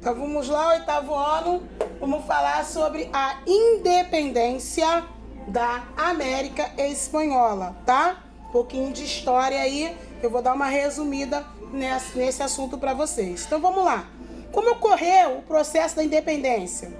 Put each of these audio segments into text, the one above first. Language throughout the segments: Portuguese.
Então vamos lá, oitavo ano, vamos falar sobre a independência da América Espanhola, tá? Um pouquinho de história aí, eu vou dar uma resumida nesse assunto para vocês. Então vamos lá. Como ocorreu o processo da independência?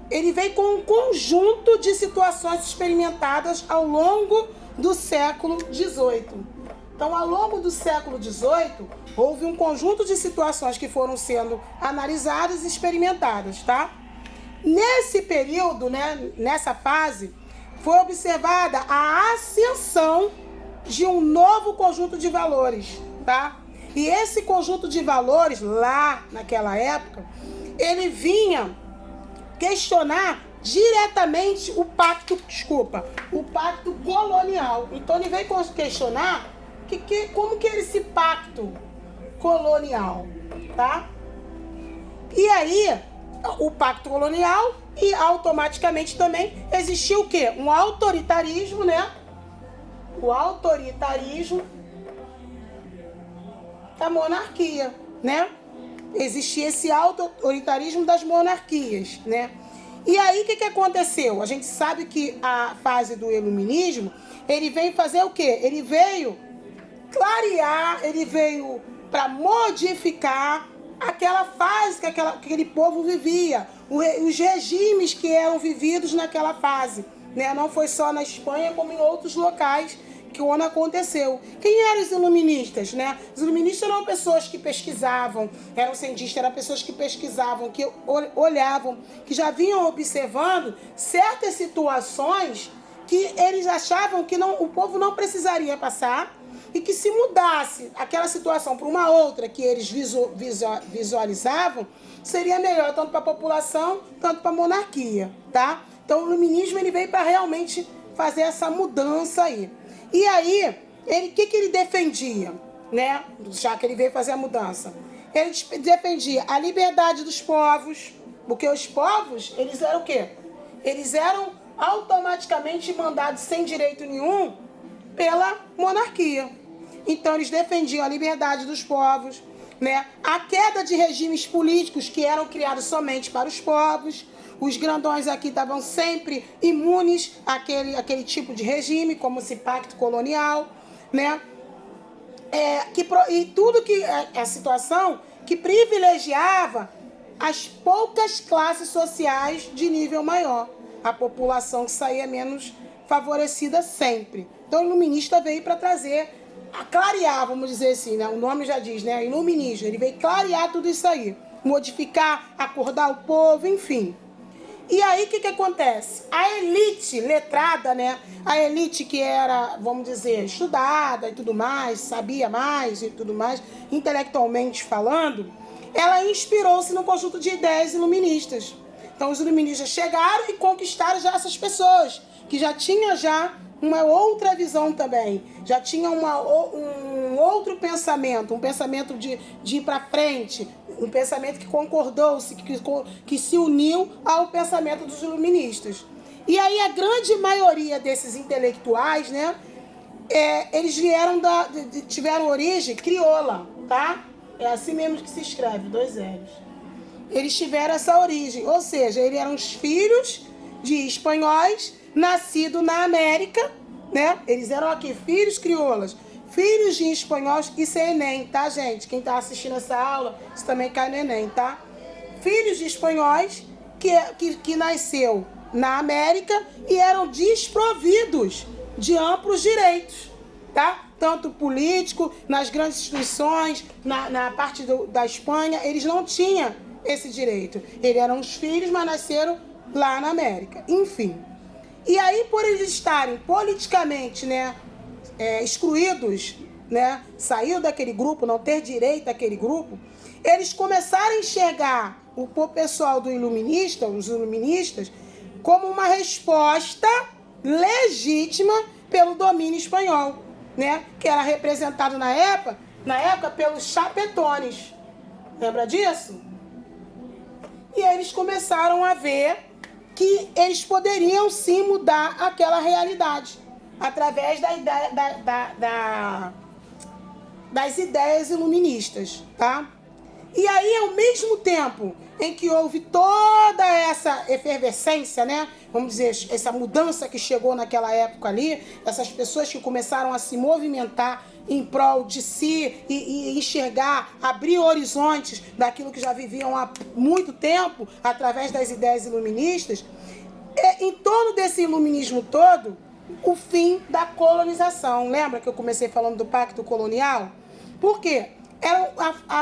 Ele veio com um conjunto de situações experimentadas ao longo do século XVIII. Então, ao longo do século XVIII, houve um conjunto de situações que foram sendo analisadas e experimentadas, tá? Nesse período, né, nessa fase, foi observada a ascensão de um novo conjunto de valores, tá? E esse conjunto de valores, lá naquela época, ele vinha questionar diretamente o pacto colonial. Então, ele veio questionar como que era esse pacto colonial, tá? E aí, o pacto colonial e automaticamente também existiu o quê? Um autoritarismo, né? O autoritarismo da monarquia, né? Existia esse autoritarismo das monarquias, né? E aí, o que aconteceu? A gente sabe que a fase do iluminismo, ele veio fazer o quê? Ele veio clarear, ele veio para modificar aquela fase que aquele povo vivia, os regimes que eram vividos naquela fase, né? Não foi só na Espanha, como em outros locais que o ano aconteceu. Quem eram os iluministas, né? Os iluministas eram pessoas que pesquisavam, eram cientistas, eram pessoas que pesquisavam, que olhavam, que já vinham observando certas situações que eles achavam que o povo não precisaria passar, e que se mudasse aquela situação para uma outra que eles visualizavam, seria melhor tanto para a população, tanto para a monarquia, tá? Então o iluminismo ele veio para realmente fazer essa mudança aí. E aí, o que ele defendia, né? Já que ele veio fazer a mudança. Ele defendia a liberdade dos povos, porque os povos, eles eram o quê? Eles eram automaticamente mandados sem direito nenhum pela monarquia. Então, eles defendiam a liberdade dos povos, né? A queda de regimes políticos que eram criados somente para os povos. Os grandões aqui estavam sempre imunes àquele tipo de regime, como esse pacto colonial, né? E tudo que a situação que privilegiava as poucas classes sociais de nível maior. A população que saía menos favorecida sempre. Então, o iluminista veio para trazer, clarear, vamos dizer assim, né? O nome já diz, né? Iluminismo. Ele veio clarear tudo isso aí. Modificar, acordar o povo, enfim. E aí, o que acontece? A elite letrada, né? A elite que era, vamos dizer, estudada e tudo mais, sabia mais e tudo mais, intelectualmente falando, ela inspirou-se no conjunto de ideias iluministas. Então, os iluministas chegaram e conquistaram já essas pessoas, que já tinham uma outra visão também, já tinha um outro pensamento, um pensamento de ir para frente, um pensamento que concordou-se, que se uniu ao pensamento dos iluministas. E aí a grande maioria desses intelectuais, né, eles tiveram origem crioula, tá? É assim mesmo que se escreve, 2 L's. Eles tiveram essa origem, ou seja, eles eram os filhos de espanhóis nascidos na América, né? Eles eram aqui, filhos crioulas, filhos de espanhóis, isso é Enem, tá, gente? Quem tá assistindo essa aula, isso também cai no Enem, tá? Filhos de espanhóis que nasceu na América e eram desprovidos de amplos direitos, tá? Tanto político, nas grandes instituições, na parte da Espanha, eles não tinham esse direito. Eles eram os filhos, mas nasceram lá na América. Enfim. E aí, por eles estarem politicamente, né, excluídos, né, saiu daquele grupo, não ter direito àquele grupo, eles começaram a enxergar o pessoal os iluministas, como uma resposta legítima pelo domínio espanhol, né, que era representado na época pelos chapetones. Lembra disso? E aí eles começaram a ver que eles poderiam sim mudar aquela realidade através das ideias iluministas, tá? E aí, ao mesmo tempo em que houve toda essa efervescência, né? Vamos dizer, essa mudança que chegou naquela época ali, essas pessoas que começaram a se movimentar em prol de si e enxergar, abrir horizontes daquilo que já viviam há muito tempo, através das ideias iluministas, em torno desse iluminismo todo, o fim da colonização. Lembra que eu comecei falando do pacto colonial? Por quê?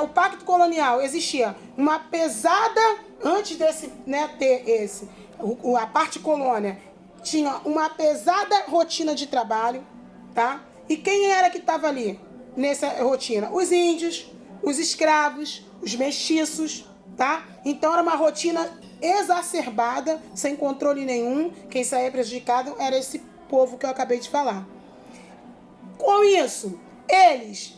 O pacto colonial existia uma pesada, antes desse, né, ter esse, a parte colônia, tinha uma pesada rotina de trabalho, tá? E quem era que estava ali nessa rotina? Os índios, os escravos, os mestiços, tá? Então era uma rotina exacerbada, sem controle nenhum. Quem saía prejudicado era esse povo que eu acabei de falar. Com isso, eles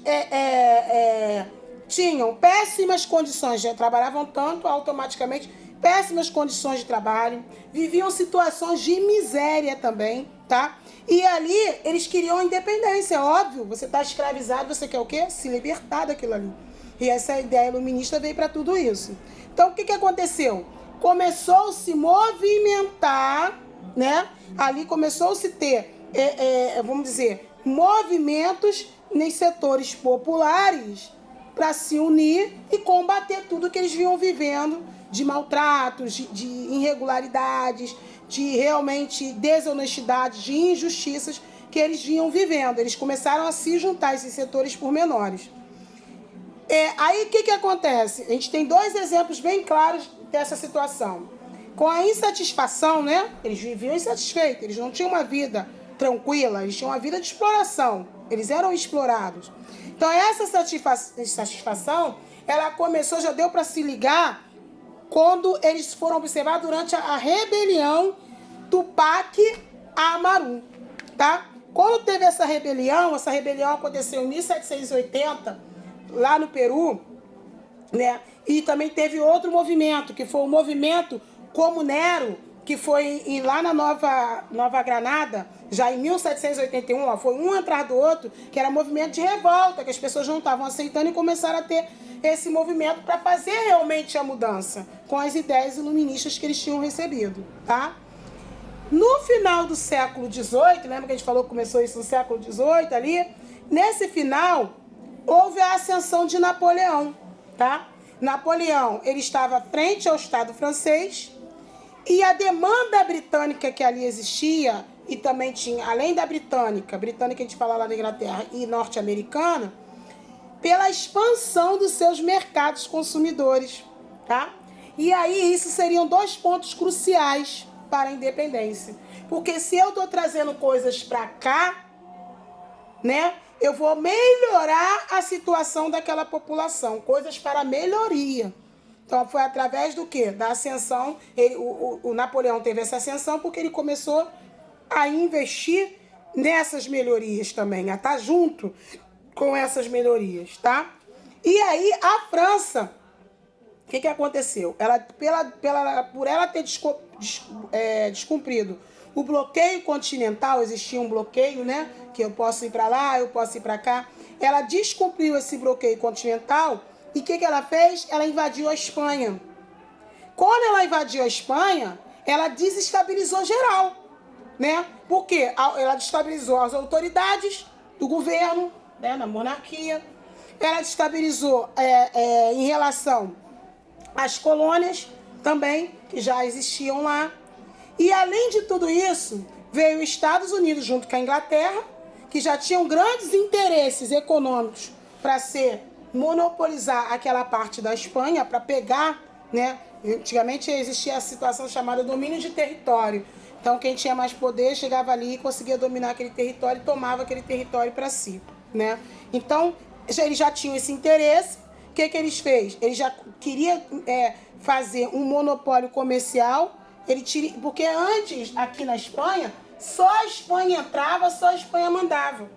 tinham péssimas condições, já trabalhavam tanto automaticamente, péssimas condições de trabalho, viviam situações de miséria também, tá? E ali eles queriam a independência, óbvio. Você está escravizado, você quer o quê? Se libertar daquilo ali. E essa ideia iluminista veio para tudo isso. Então, o que aconteceu? Começou a se movimentar, né? Ali começou-se a ter, vamos dizer, movimentos nos setores populares para se unir e combater tudo que eles vinham vivendo de maltratos, de irregularidades, de realmente desonestidade, de injustiças que eles vinham vivendo. Eles começaram a se juntar, esses setores pormenores. Aí o que acontece? A gente tem dois exemplos bem claros dessa situação. Com a insatisfação, né? Eles viviam insatisfeitos, eles não tinham uma vida tranquila, eles tinham uma vida de exploração, eles eram explorados. Então essa satisfação, ela começou, já deu para se ligar quando eles foram observar durante a rebelião Tupac Amaru, tá? Quando teve essa rebelião aconteceu em 1780, lá no Peru, né? E também teve outro movimento, que foi o movimento Comunero, que foi lá na Nova Granada, já em 1781, ó, foi um atrás do outro, que era movimento de revolta, que as pessoas não estavam aceitando e começaram a ter esse movimento para fazer realmente a mudança, com as ideias iluministas que eles tinham recebido, tá? No final do século XVIII, lembra que a gente falou que começou isso no século XVIII ali? Nesse final, houve a ascensão de Napoleão, tá? Napoleão, ele estava frente ao Estado francês e a demanda britânica que ali existia, e também tinha, além da britânica a gente fala lá da Inglaterra, e norte-americana, pela expansão dos seus mercados consumidores, tá? E aí isso seriam dois pontos cruciais para a independência. Porque se eu estou trazendo coisas para cá, né, eu vou melhorar a situação daquela população, coisas para melhoria. Então foi através do quê? Da ascensão. O Napoleão teve essa ascensão porque ele começou a investir nessas melhorias também, a estar junto com essas melhorias, tá? E aí a França, o que aconteceu? Por ela ter descumprido o bloqueio continental, existia um bloqueio, né? Que eu posso ir para lá, eu posso ir para cá. Ela descumpriu esse bloqueio continental e o que ela fez? Ela invadiu a Espanha. Quando ela invadiu a Espanha, ela desestabilizou geral, né? Porque ela desestabilizou as autoridades do governo, né, na monarquia. Ela destabilizou em relação às colônias também, que já existiam lá. E além de tudo isso, veio os Estados Unidos junto com a Inglaterra, que já tinham grandes interesses econômicos para monopolizar aquela parte da Espanha, para pegar, né? Antigamente existia a situação chamada domínio de território. Então quem tinha mais poder chegava ali e conseguia dominar aquele território e tomava aquele território para si, né? Então eles já tinham esse interesse. O que eles fez? Eles já queriam fazer um monopólio comercial. Porque antes, aqui na Espanha, só a Espanha entrava, só a Espanha mandava.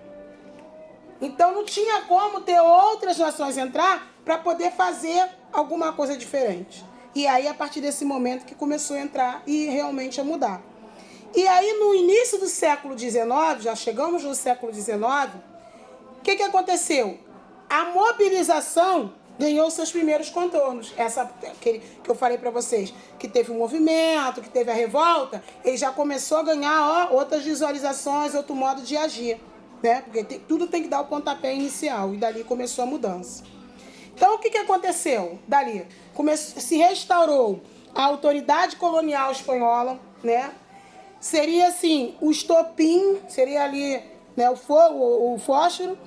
Então não tinha como ter outras nações entrar para poder fazer alguma coisa diferente. E aí, a partir desse momento que começou a entrar e realmente a mudar. E aí, no início do século XIX, já chegamos no século XIX, o que aconteceu? A mobilização ganhou seus primeiros contornos. Que eu falei para vocês, que teve um movimento, que teve a revolta, ele já começou a ganhar outras visualizações, outro modo de agir, né? Porque tudo tem que dar o pontapé inicial, e dali começou a mudança. Então, o que aconteceu dali? Se restaurou a autoridade colonial espanhola, né? Seria assim, o estopim, seria ali, né, o fósforo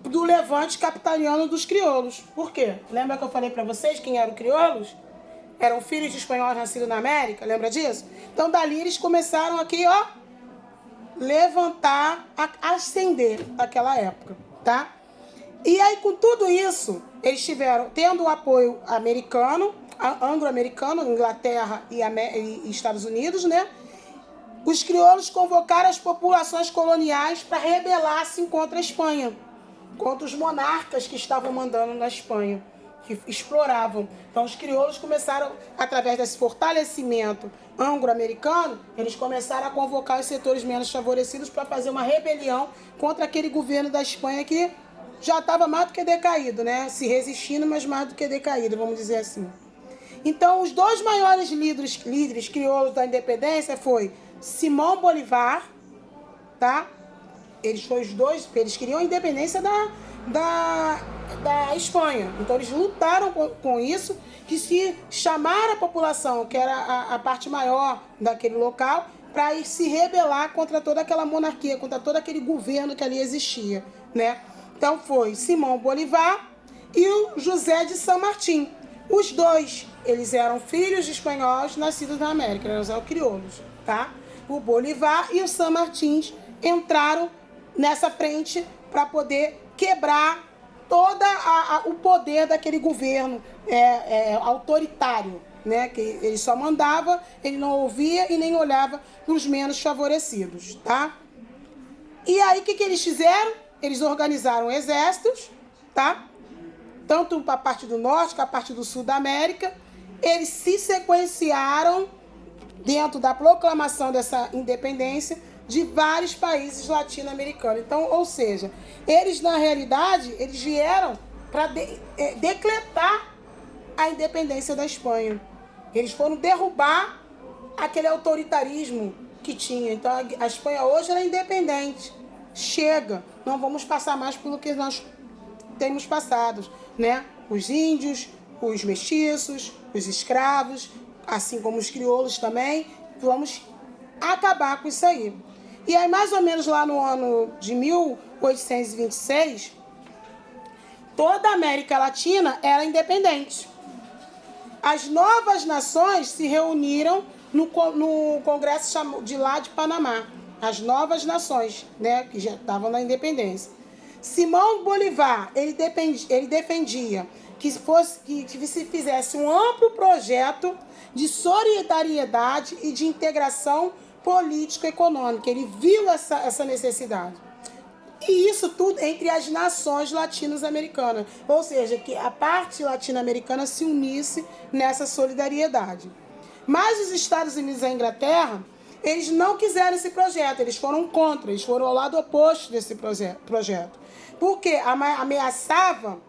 do levante capitaniano dos crioulos. Por quê? Lembra que eu falei para vocês quem eram crioulos? Eram filhos de espanhóis nascidos na América, lembra disso? Então, dali eles começaram aqui, ó, levantar, ascender naquela época, tá? E aí, com tudo isso, eles tiveram, tendo o apoio americano, anglo-americano, Inglaterra e Estados Unidos, né? Os crioulos convocaram as populações coloniais para rebelar-se contra a Espanha, contra os monarcas que estavam mandando na Espanha, que exploravam. Então, os crioulos começaram, através desse fortalecimento anglo-americano, eles começaram a convocar os setores menos favorecidos para fazer uma rebelião contra aquele governo da Espanha que já estava mais do que decaído, né? Se resistindo, mas mais do que decaído, vamos dizer assim. Então, os dois maiores líderes crioulos da independência foi Simão Bolivar, tá? Eles queriam a independência da Espanha. Então, eles lutaram com isso, que se chamar a população, que era a parte maior daquele local, para se rebelar contra toda aquela monarquia, contra todo aquele governo que ali existia, né? Então, foi Simão Bolivar e o José de San Martín. Os dois, eles eram filhos de espanhóis nascidos na América, eram crioulos, tá? O Bolivar e o San Martín entraram nessa frente para poder quebrar todo o poder daquele governo autoritário, né? Que ele só mandava, ele não ouvia e nem olhava para os menos favorecidos, tá? E aí, o que eles fizeram? Eles organizaram exércitos, tá? Tanto para a parte do norte, como a parte do sul da América. Eles se sequenciaram dentro da proclamação dessa independência de vários países latino-americanos. Então, ou seja, eles, na realidade, eles vieram para decretar a independência da Espanha. Eles foram derrubar aquele autoritarismo que tinha. Então, a Espanha hoje é independente. Chega, não vamos passar mais pelo que nós temos passado, né? Os índios, os mestiços, os escravos, assim como os crioulos também, vamos acabar com isso aí. E aí, mais ou menos lá no ano de 1826, toda a América Latina era independente. As novas nações se reuniram no Congresso de lá de Panamá. As novas nações, né, que já estavam na independência. Simão Bolivar, ele defendia que se fizesse um amplo projeto de solidariedade e de integração político-econômica. Ele viu essa necessidade. E isso tudo entre as nações latino-americanas. Ou seja, que a parte latino-americana se unisse nessa solidariedade. Mas os Estados Unidos e a Inglaterra, eles não quiseram esse projeto, eles foram contra, eles foram ao lado oposto desse projeto. Porque ameaçava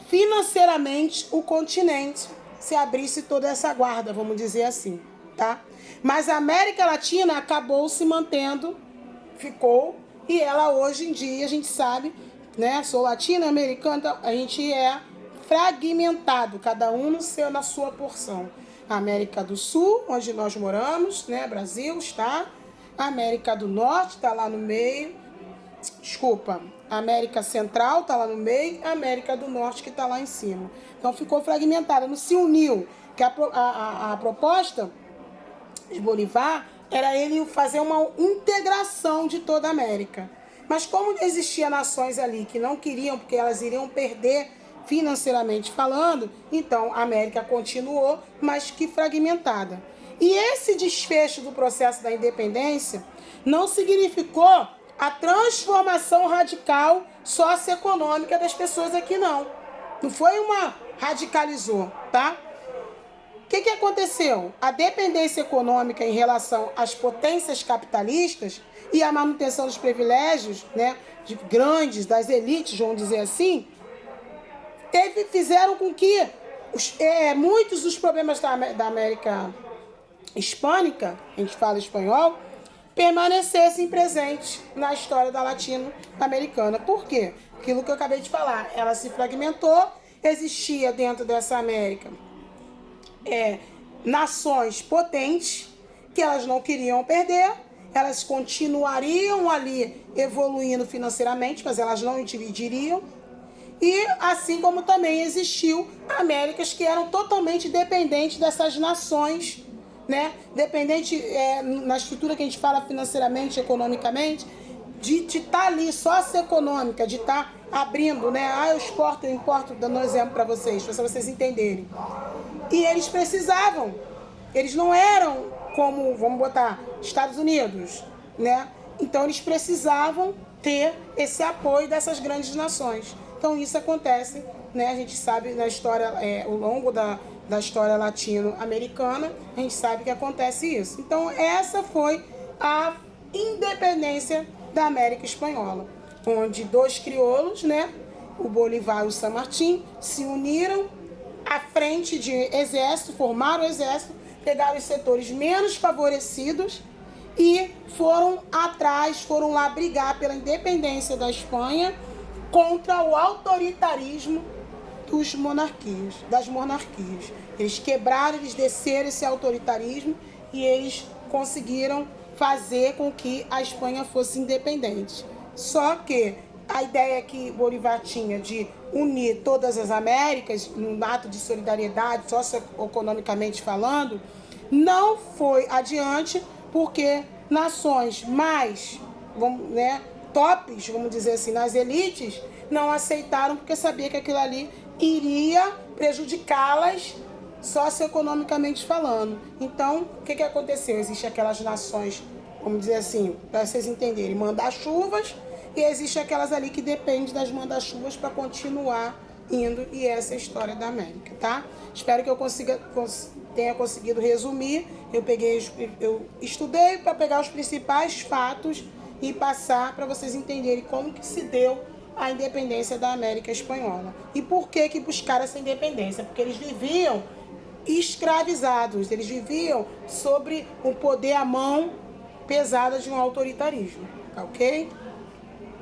financeiramente o continente se abrisse toda essa guarda, vamos dizer assim, tá? Mas a América Latina acabou se mantendo, ficou, e ela hoje em dia, a gente sabe, né? Sou latino-americana, a gente é fragmentado, cada um na sua porção. A América do Sul, onde nós moramos, né? Brasil está. A América do Norte está lá no meio. Desculpa, a América Central está lá no meio, a América do Norte que está lá em cima. Então ficou fragmentada, não se uniu. Que a proposta de Bolivar era ele fazer uma integração de toda a América. Mas como existiam nações ali que não queriam, porque elas iriam perder financeiramente falando, então a América continuou, mas que fragmentada. E esse desfecho do processo da independência não significou a transformação radical socioeconômica das pessoas aqui, não. Não foi radicalizou, tá? O que aconteceu? A dependência econômica em relação às potências capitalistas e a manutenção dos privilégios, né, das elites, vamos dizer assim, fizeram com que muitos dos problemas da América hispânica, a gente fala espanhol, permanecessem presentes na história da latino-americana. Por quê? Aquilo que eu acabei de falar, ela se fragmentou, existia dentro dessa América nações potentes que elas não queriam perder, elas continuariam ali evoluindo financeiramente, mas elas não dividiriam. E assim como também existiu Américas que eram totalmente dependentes dessas nações, né? Dependente na estrutura que a gente fala financeiramente, economicamente, de estar ali socioeconômica, de estar abrindo, né? Eu importo, dando um exemplo para vocês entenderem. E eles precisavam, eles não eram como, vamos botar, Estados Unidos, né? Então eles precisavam ter esse apoio dessas grandes nações. Então isso acontece, né? A gente sabe na história, ao longo da história latino-americana, a gente sabe que acontece isso. Então essa foi a independência da América Espanhola, onde dois crioulos, né? O Bolívar e o San Martín, se uniram à frente de exército, formaram o exército, pegaram os setores menos favorecidos e foram atrás, foram lá brigar pela independência da Espanha contra o autoritarismo das monarquias. Eles quebraram, eles desceram esse autoritarismo e eles conseguiram fazer com que a Espanha fosse independente. Só que a ideia que Bolívar tinha de unir todas as Américas num ato de solidariedade, socioeconomicamente falando, não foi adiante, porque nações mais, tops, vamos dizer assim, nas elites, não aceitaram porque sabia que aquilo ali iria prejudicá-las socioeconomicamente falando. Então, o que aconteceu? Existem aquelas nações, vamos dizer assim, para vocês entenderem, manda-chuvas, e existe aquelas ali que dependem das manda-chuvas para continuar indo, e essa é a história da América, tá? Espero que eu tenha conseguido resumir. Eu estudei para pegar os principais fatos e passar para vocês entenderem como que se deu a independência da América Espanhola. E por que buscaram essa independência? Porque eles viviam escravizados, eles viviam sobre o poder à mão pesada de um autoritarismo, tá ok?